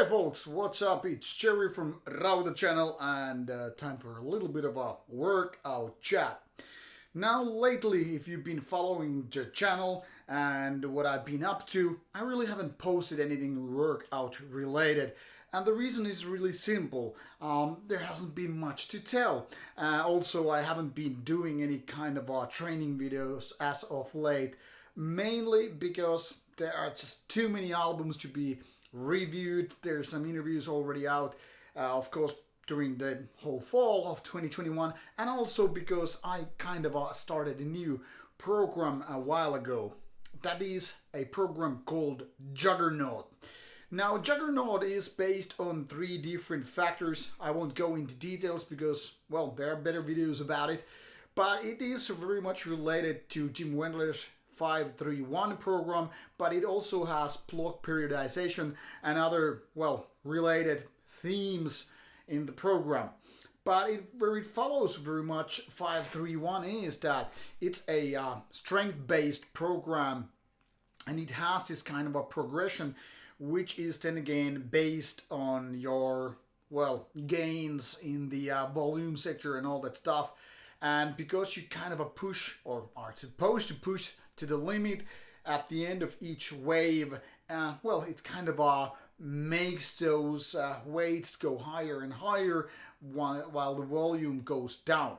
Hey folks, what's up? It's Jerry from Rauta channel and time for a little bit of a workout chat. Now lately, if you've been following the channel and what I've been up to, I really haven't posted anything workout related. And the reason is really simple. There hasn't been much to tell. Also, I haven't been doing any kind of training videos as of late. Mainly because there are just too many albums to be reviewed. There's some interviews already out, of course, during the whole fall of 2021, and also because I kind of started a new program a while ago. That is a program called Juggernaut. Now, Juggernaut is based on 3 different factors. I won't go into details because, well, there are better videos about it, but it is very much related to Jim Wendler's 531 program, but it also has block periodization and other, well, related themes in the program. But where it follows very much 531 is that it's a strength-based program, and it has this kind of a progression which is then again based on your, well, gains in the volume sector and all that stuff. And because you kind of push, or are supposed to push to the limit at the end of each wave, well, it kind of makes those weights go higher and higher while the volume goes down.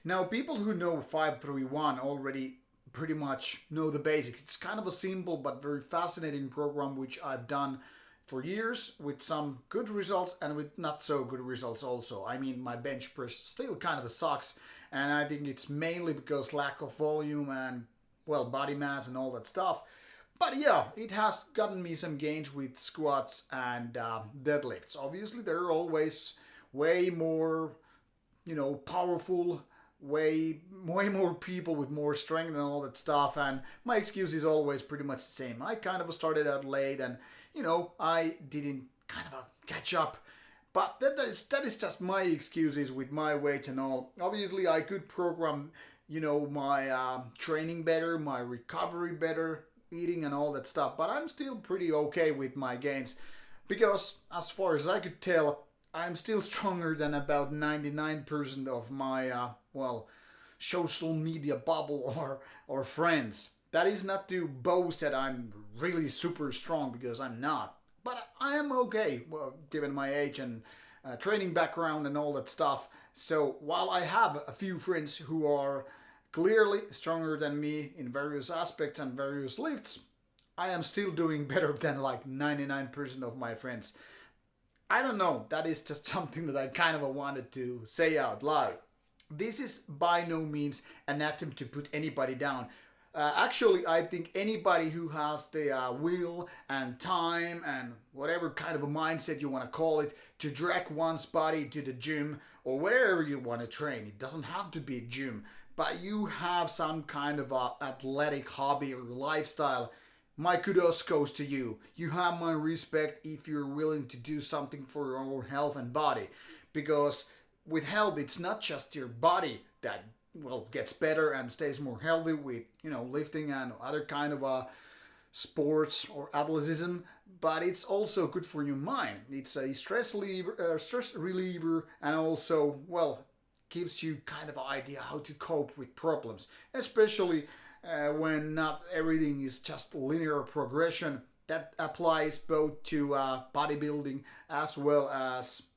Now, people who know 531 already pretty much know the basics. It's kind of a simple but very fascinating program which I've done for years with some good results and with not so good results also. I mean, my bench press still kind of sucks, and I think it's mainly because lack of volume and, well, body mass and all that stuff. But yeah, it has gotten me some gains with squats and deadlifts. Obviously, there are always way more, powerful, way more people with more strength and all that stuff. And my excuse is always pretty much the same. I kind of started out late and, I didn't kind of catch up. But that is just my excuses with my weight and all. Obviously, I could program, my training better, my recovery better, eating and all that stuff. But I'm still pretty okay with my gains because, as far as I could tell, I'm still stronger than about 99% of my, social media bubble or friends. That is not to boast that I'm really super strong, because I'm not. But I am okay, well, given my age and training background and all that stuff. So while I have a few friends who are clearly stronger than me in various aspects and various lifts, I am still doing better than like 99% of my friends. I don't know, that is just something that I kind of wanted to say out loud. This is by no means an attempt to put anybody down. Actually, I think anybody who has the will and time and whatever kind of a mindset you want to call it to drag one's body to the gym or wherever you want to train. It doesn't have to be a gym, but you have some kind of athletic hobby or lifestyle. My kudos goes to you. You have my respect if you're willing to do something for your own health and body. Because with health, it's not just your body that, well, gets better and stays more healthy with, lifting and other kind of sports or athleticism, but it's also good for your mind. It's a stress reliever, and also, well, gives you kind of an idea how to cope with problems, especially when not everything is just linear progression. That applies both to bodybuilding as well as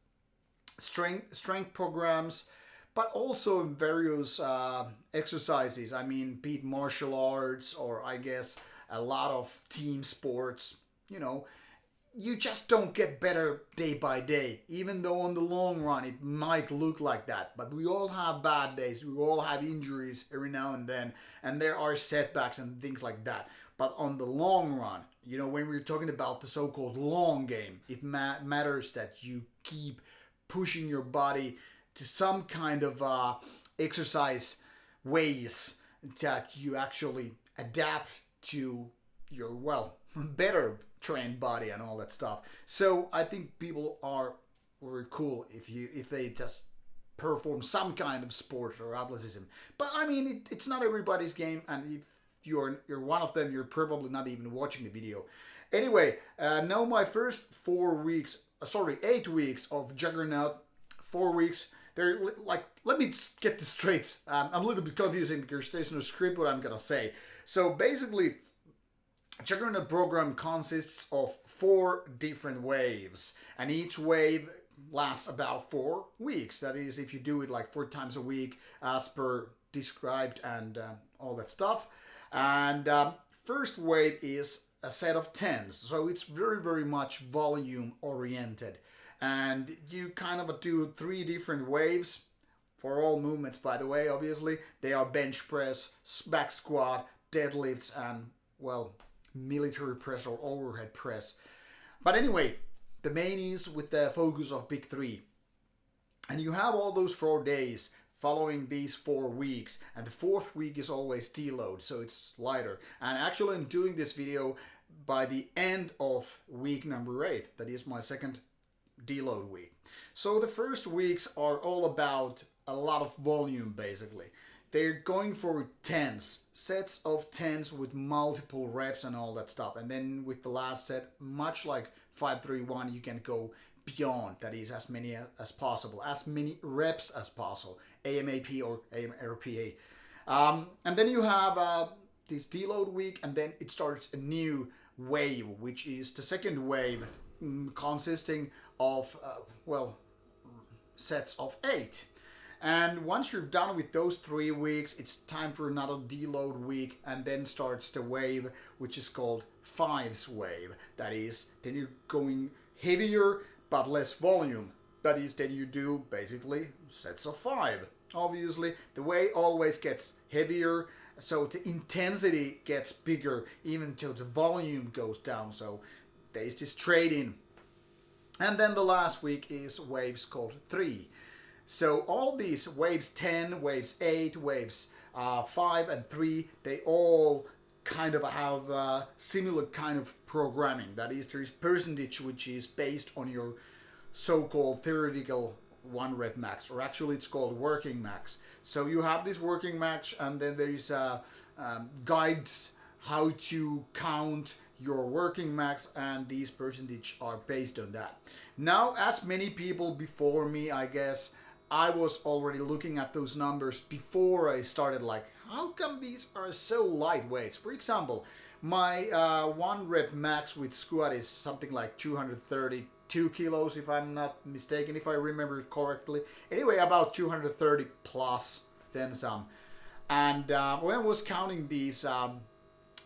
strength programs, but also in various exercises. I mean, be it martial arts or I guess a lot of team sports, you just don't get better day by day, even though on the long run it might look like that. But we all have bad days, we all have injuries every now and then, and there are setbacks and things like that. But on the long run, when we're talking about the so-called long game, it matters that you keep pushing your body to some kind of exercise ways that you actually adapt to your, well, better trained body and all that stuff. So I think people are very cool if they just perform some kind of sport or athleticism. But I mean, it's not everybody's game, and if you're one of them, you're probably not even watching the video. Anyway, now my first 8 weeks of Juggernaut, 4 weeks. They're like, let me get this straight. I'm a little bit confusing because there's no script what I'm gonna say. So basically, Juggernaut program consists of 4 different waves, and each wave lasts about 4 weeks. That is, if you do it like 4 times a week, as per described and all that stuff. And first wave is a set of 10s, so it's very, very much volume oriented. And you kind of do 3 different waves for all movements, by the way, obviously. They are bench press, back squat, deadlifts, and, well, military press or overhead press. But anyway, the main is with the focus of big 3. And you have all those 4 days following these 4 weeks, and the 4th week is always deload, so it's lighter. And actually I'm doing this video by the end of week number 8. That is my second deload week. So the first weeks are all about a lot of volume basically. They're going for 10s, sets of 10s with multiple reps and all that stuff. And then with the last set, much like 5-3-1, you can go beyond. That is as many as possible, as many reps as possible, AMAP or AMRPA. And then you have this deload week, and then it starts a new wave, which is the second wave, consisting of, sets of 8. And once you're done with those 3 weeks, it's time for another deload week, and then starts the wave, which is called 5s wave. That is, then you're going heavier, but less volume. That is, then you do basically sets of 5. Obviously, the weight always gets heavier, so the intensity gets bigger, even till the volume goes down. So there's this trade-in. And then the last week is waves called 3. So all these waves 10, waves 8, waves 5 and 3, they all kind of have similar kind of programming. That is, there is percentage which is based on your so-called theoretical 1 rep max, or actually it's called working max. So you have this working max, and then there is guides how to count your working max, and these percentage are based on that. Now, as many people before me, I guess, I was already looking at those numbers before I started, like, how come these are so lightweights? For example, my 1 rep max with squat is something like 232 kilos, if I'm not mistaken, if I remember correctly. Anyway, about 230 plus, then some. And when I was counting these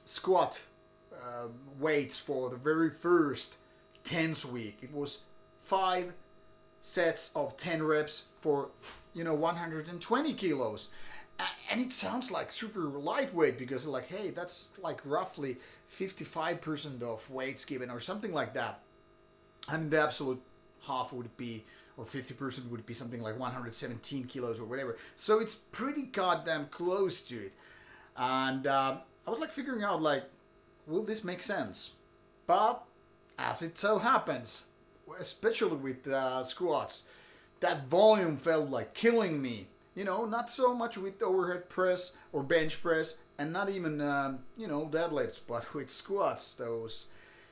squat weights for the very first 10s week, it was 5 sets of 10 reps for 120 kilos, and it sounds like super lightweight because like, hey, that's like roughly 55% of weights given or something like that, and the absolute half would be, or 50% would be something like 117 kilos or whatever. So it's pretty goddamn close to it. And I was like figuring out, like, will this make sense? But as it so happens, especially with squats, that volume felt like killing me. Not so much with overhead press or bench press, and not even deadlifts, but with squats, those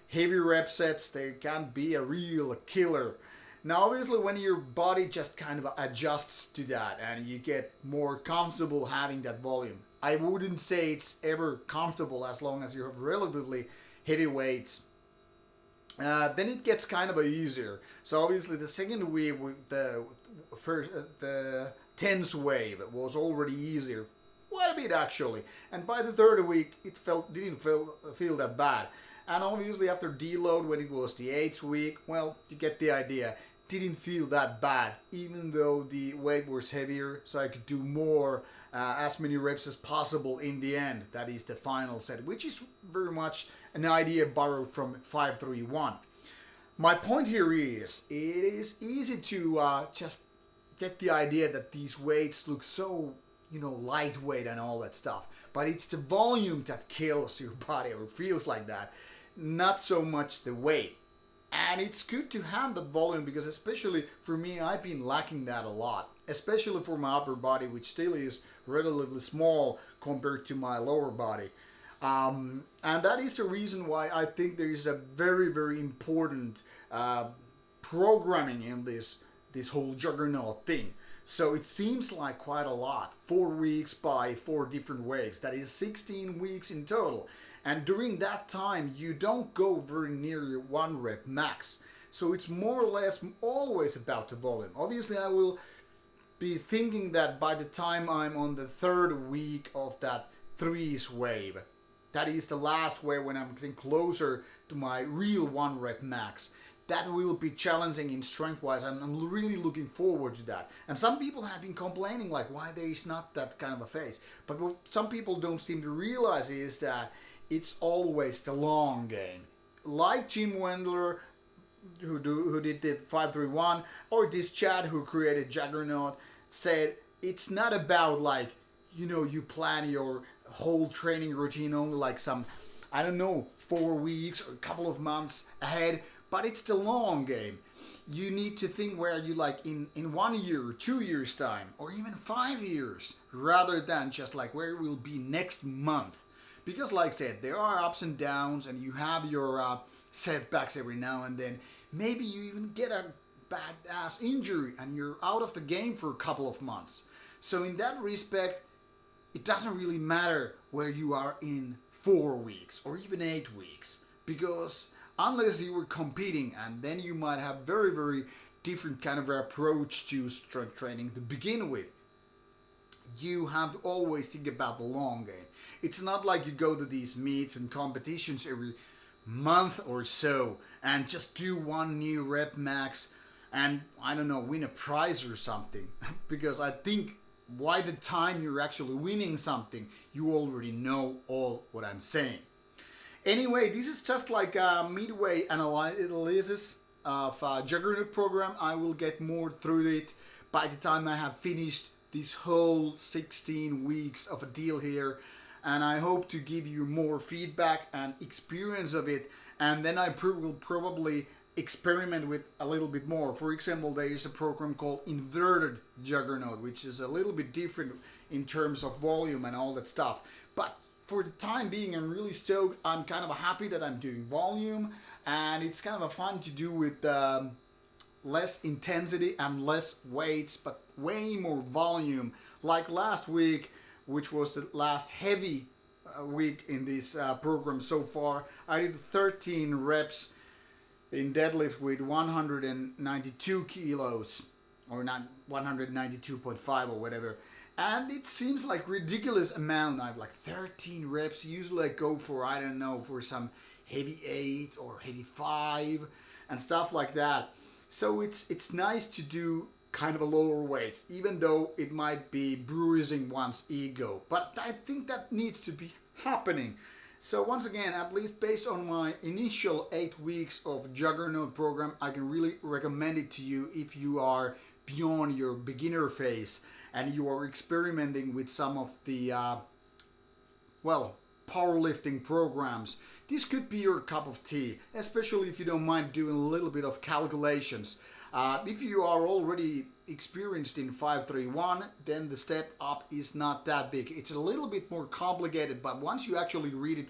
heavy rep sets, they can be a real killer. Now obviously when your body just kind of adjusts to that and you get more comfortable having that volume, I wouldn't say it's ever comfortable as long as you have relatively heavy weights. Then it gets kind of easier. So obviously the second wave with the 10s wave was already easier, quite a bit actually. And by the 3rd week it didn't feel that bad. And obviously after deload, when it was the 8th week, well, you get the idea. Didn't feel that bad, even though the weight was heavier, so I could do more, as many reps as possible in the end. That is the final set, which is very much an idea borrowed from 5-3-1. My point here is, it is easy to just get the idea that these weights look so, lightweight and all that stuff. But it's the volume that kills your body, or feels like that, not so much the weight. And it's good to have that volume because, especially for me, I've been lacking that a lot. Especially for my upper body, which still is relatively small compared to my lower body. And that is the reason why I think there is a very, very important programming in this whole Juggernaut thing. So it seems like quite a lot. 4 weeks by 4 different waves. That is 16 weeks in total. And during that time, you don't go very near your 1 rep max. So it's more or less always about the volume. Obviously, I will be thinking that by the time I'm on the 3rd week of that 3s wave, that is the last wave when I'm getting closer to my real 1 rep max, that will be challenging in strength wise, and I'm really looking forward to that. And some people have been complaining like why there is not that kind of a phase. But what some people don't seem to realize is that it's always the long game. Like Jim Wendler, who did the 531, or this Chad who created Juggernaut, said it's not about like, you plan your whole training routine only like some, I don't know, 4 weeks or a couple of months ahead, but it's the long game. You need to think where you like in 1 year, 2 years time, or even 5 years, rather than just like where it will be next month. Because like I said, there are ups and downs, and you have your setbacks every now and then. Maybe you even get a badass injury and you're out of the game for a couple of months. So in that respect, it doesn't really matter where you are in 4 weeks or even 8 weeks. Because unless you were competing, and then you might have very, very different kind of approach to strength training to begin with. You have to always think about the long game. It's not like you go to these meets and competitions every month or so and just do 1 new rep max and, I don't know, win a prize or something. Because I think by the time you're actually winning something, you already know all what I'm saying. Anyway, this is just like a midway analysis of a Juggernaut program. I will get more through it by the time I have finished this whole 16 weeks of a deal here. And I hope to give you more feedback and experience of it. And then I will probably experiment with a little bit more. For example, there is a program called Inverted Juggernaut, which is a little bit different in terms of volume and all that stuff. But for the time being, I'm really stoked. I'm kind of happy that I'm doing volume, and it's kind of a fun to do with less intensity and less weights, but way more volume. Like last week, which was the last heavy week in this program so far, I did 13 reps in deadlift with 192 kilos, or not 192.5 or whatever. And it seems like ridiculous amount. I have like 13 reps. Usually I go for, I don't know, for some heavy 8 or heavy 5 and stuff like that. So it's nice to do kind of a lower weights, even though it might be bruising one's ego. But I think that needs to be happening. So once again, at least based on my initial 8 weeks of Juggernaut program, I can really recommend it to you if you are beyond your beginner phase and you are experimenting with some of the powerlifting programs. This could be your cup of tea, especially if you don't mind doing a little bit of calculations. If you are already experienced in 531, then the step up is not that big. It's a little bit more complicated, but once you actually read it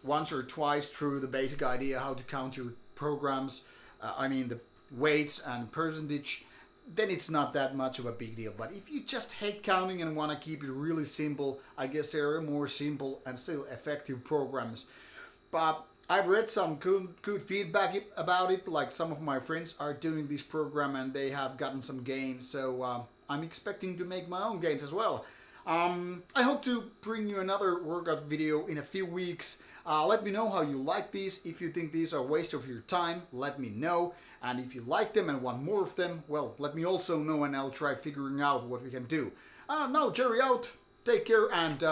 once or twice through the basic idea how to count your programs, the weights and percentage, then it's not that much of a big deal. But if you just hate counting and want to keep it really simple, I guess there are more simple and still effective programs. But I've read some good feedback about it, like some of my friends are doing this program and they have gotten some gains, so I'm expecting to make my own gains as well. I hope to bring you another workout video in a few weeks. Let me know how you like these. If you think these are a waste of your time, let me know. And if you like them and want more of them, well, let me also know and I'll try figuring out what we can do. Now, Jerry out. Take care and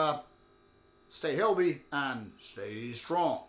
stay healthy and stay strong.